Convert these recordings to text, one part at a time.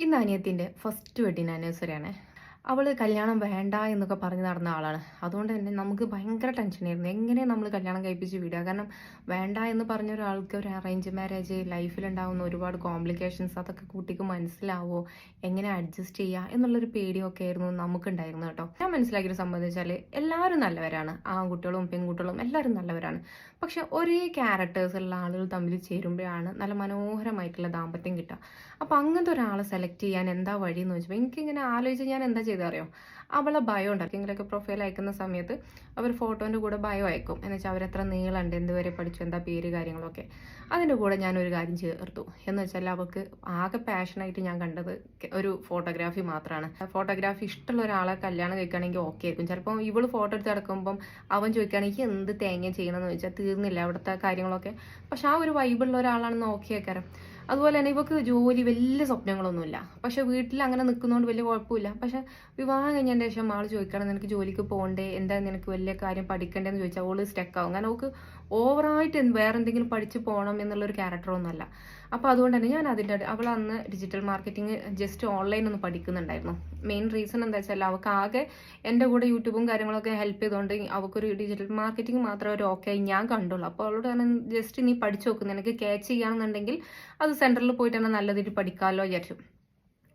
ഇന്ന് അനിയത്തിൻ്റെ first wedding anniversary ആണ്. അവൾ കല്യാണം വേണ്ട എന്നൊക്കെ പറഞ്ഞ് നടന്ന ആളാണ്. അതുകൊണ്ട് തന്നെ നമുക്ക് ഭയങ്കര ടെൻഷനായിരുന്നു. എങ്ങനെ നമ്മൾ കല്യാണം കഴിപ്പിച്ച് വിടുക? കാരണം വേണ്ട എന്ന് പറഞ്ഞ ഒരാൾക്ക് ഒരു അറേഞ്ച് മാരേജ് ലൈഫിലുണ്ടാകുന്ന ഒരുപാട് കോംപ്ലിക്കേഷൻസ് അതൊക്കെ കുട്ടിക്ക് മനസ്സിലാവോ, എങ്ങനെ അഡ്ജസ്റ്റ് ചെയ്യുക എന്നുള്ളൊരു പേടിയൊക്കെ ആയിരുന്നു നമുക്കുണ്ടായിരുന്നു കേട്ടോ. ഞാൻ മനസ്സിലാക്കിയൊരു സംഭവം എന്ന് വെച്ചാൽ എല്ലാവരും നല്ലവരാണ്, ആൺകുട്ടികളും പെൺകുട്ടികളും എല്ലാവരും നല്ലവരാണ്. പക്ഷെ ഒരേ ക്യാരക്ടേഴ്സ് ഉള്ള ആളുകൾ തമ്മിൽ ചേരുമ്പോഴാണ് നല്ല മനോഹരമായിട്ടുള്ള ദാമ്പത്യം കിട്ടുക. അപ്പോൾ അങ്ങനത്തെ ഒരാളെ സെലക്ട് ചെയ്യാൻ എന്താ വഴി എന്ന് വെച്ചപ്പോൾ എനിക്കിങ്ങനെ ആലോചിച്ച് ഞാൻ എന്താ ചെയ്തറിയോ, അവളെ ബയോ ഉണ്ടാക്കി എങ്കിലൊക്കെ പ്രൊഫൈൽ അയക്കുന്ന സമയത്ത് അവർ ഫോട്ടോൻ്റെ കൂടെ ബയോ അയക്കും. എന്ന് വെച്ചാൽ അവരെത്ര നീളമുണ്ട്, എന്തുവരെ പഠിച്ചു, എന്താ പേര്, കാര്യങ്ങളൊക്കെ. അതിൻ്റെ കൂടെ ഞാനൊരു കാര്യം ചേർത്തു. എന്ന് വെച്ചാൽ അവൾക്ക് ആകെ പാഷനായിട്ട് ഞാൻ കണ്ടത് ഒരു ഫോട്ടോഗ്രാഫി മാത്രമാണ്. ഫോട്ടോഗ്രാഫി ഇഷ്ടമുള്ള ഒരാളെ കല്യാണം കഴിക്കുകയാണെങ്കിൽ ഓക്കെ ആയിരിക്കും. ചിലപ്പോൾ ഇവള് ഫോട്ടോ എടുത്ത് നടക്കുമ്പം അവൻ ചോദിക്കുകയാണെങ്കിൽ എന്ത് തേങ്ങ ചെയ്യണമെന്ന് ചോദിച്ചാൽ തീർന്നില്ല അവിടുത്തെ കാര്യങ്ങളൊക്കെ. പക്ഷെ ആ ഒരു വൈബുള്ള ഒരാളാണെന്ന് ഓക്കെ ആക്കാരം. അതുപോലെ തന്നെ ഇവക്ക് ജോലി വലിയ സ്വപ്നങ്ങളൊന്നുമില്ല. പക്ഷെ വീട്ടിൽ അങ്ങനെ നിൽക്കുന്നതുകൊണ്ട് വലിയ കുഴപ്പമില്ല. പക്ഷെ വിവാഹം കഴിഞ്ഞതിന് ശേഷം ആൾ ചോദിക്കണം നിനക്ക് ജോലിക്ക് പോകണ്ടേ, എന്താ നിനക്ക് വലിയ കാര്യം പഠിക്കണ്ടേന്ന് ചോദിച്ചാൽ ഓള് സ്റ്റക്കാവും. കാരണം അവൾക്ക് ഓവറായിട്ട് വേറെ എന്തെങ്കിലും പഠിച്ച് പോകണം എന്നുള്ളൊരു ക്യാരക്ടറൊന്നുമല്ല. അപ്പോൾ അതുകൊണ്ട് തന്നെ ഞാൻ അവൾ അന്ന് ഡിജിറ്റൽ മാർക്കറ്റിംഗ് ജസ്റ്റ് ഓൺലൈൻ ഒന്ന് പഠിക്കുന്നുണ്ടായിരുന്നു. മെയിൻ റീസൺ എന്താ വെച്ചാൽ അവൾക്ക് ആകെ എൻ്റെ കൂടെ യൂട്യൂബും കാര്യങ്ങളൊക്കെ ഹെൽപ്പ് ചെയ്തുകൊണ്ട് അവൾക്കൊരു ഡിജിറ്റൽ മാർക്കറ്റിംഗ് മാത്രമേ ഒരു ഓക്കെ ഞാൻ കണ്ടുള്ളൂ. അപ്പോൾ അവളോട് തന്നെ ജസ്റ്റ് നീ പഠിച്ചു നോക്കുന്നു, നിനക്ക് ക്യാച്ച് ചെയ്യുകയാണെന്നുണ്ടെങ്കിൽ അത് സെൻറ്ററിൽ പോയിട്ട് തന്നെ നല്ല രീതിയിൽ പഠിക്കാമല്ലോ വിചാരിച്ചു.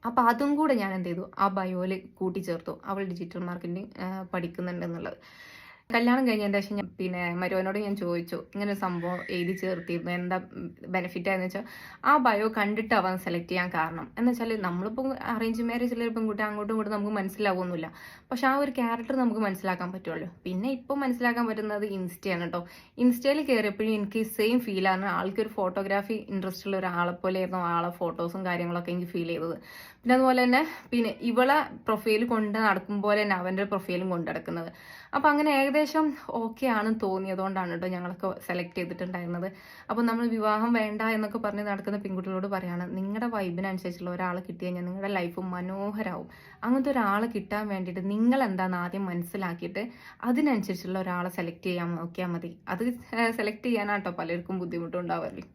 അപ്പോൾ അതും കൂടെ ഞാൻ എന്ത് ചെയ്തു, ആ ബയോയിൽ കൂട്ടിച്ചേർത്തു അവൾ ഡിജിറ്റൽ മാർക്കറ്റിംഗ് പഠിക്കുന്നുണ്ടെന്നുള്ളത്. കല്യാണം കഴിഞ്ഞതിൻ്റെ ശേഷം ഞാൻ മരുവനോട് ഞാൻ ചോദിച്ചു ഇങ്ങനെ ഒരു സംഭവം എഴുതി ചേർത്തിരുന്നു, എന്താ ബെനിഫിറ്റ് ആയെന്ന് വെച്ചാൽ ആ ബയോ കണ്ടിട്ട് അവൻ സെലക്ട് ചെയ്യാൻ കാരണം എന്ന് വെച്ചാൽ നമ്മളിപ്പോൾ അറേഞ്ച് മാരേജിലെ പെൺകുട്ടി അങ്ങോട്ടും ഇങ്ങോട്ടും നമുക്ക് മനസ്സിലാവുന്നില്ല. പക്ഷെ ആ ഒരു ക്യാരക്ടർ നമുക്ക് മനസ്സിലാക്കാൻ പറ്റുമല്ലോ. പിന്നെ ഇപ്പോൾ മനസ്സിലാക്കാൻ പറ്റുന്നത് ഇൻസ്റ്റയാണ് കേട്ടോ. ഇൻസ്റ്റയിൽ കയറിയപ്പോഴും എനിക്ക് സെയിം ഫീലാണ്. ആൾക്കൊരു ഫോട്ടോഗ്രാഫി ഇൻട്രസ്റ്റ് ഉള്ള ഒരാളെ പോലെയായിരുന്നു ആളെ ഫോട്ടോസും കാര്യങ്ങളൊക്കെ എനിക്ക് ഫീൽ ചെയ്തത്. പിന്നെ അതുപോലെ തന്നെ ഇവളെ പ്രൊഫൈൽ കൊണ്ട് നടക്കും പോലെ തന്നെ അവൻ്റെ പ്രൊഫൈലും കൊണ്ട് നടക്കുന്നത്. അപ്പോൾ അങ്ങനെ ഏകദേശം ഓക്കെ ആണെന്ന് തോന്നിയതുകൊണ്ടാണ് കേട്ടോ ഞങ്ങളൊക്കെ സെലക്ട് ചെയ്തിട്ടുണ്ടായിരുന്നത്. അപ്പോൾ നമ്മൾ വിവാഹം വേണ്ട എന്നൊക്കെ പറഞ്ഞ് നടക്കുന്ന പെൺകുട്ടികളോട് പറയാണ്, നിങ്ങളുടെ വൈബിനനുസരിച്ചുള്ള ഒരാളെ കിട്ടി കഴിഞ്ഞാൽ നിങ്ങളുടെ ലൈഫ് മനോഹരമാവും. അങ്ങനത്തെ ഒരാളെ കിട്ടാൻ വേണ്ടിയിട്ട് നിങ്ങൾ എന്താണെന്ന് ആദ്യം മനസ്സിലാക്കിയിട്ട് അതിനനുസരിച്ചുള്ള ഒരാളെ സെലക്ട് ചെയ്യാൻ നോക്കിയാൽ മതി. അത് സെലക്ട് ചെയ്യാനാട്ടോ പലർക്കും ബുദ്ധിമുട്ടുണ്ടാവാറില്ല.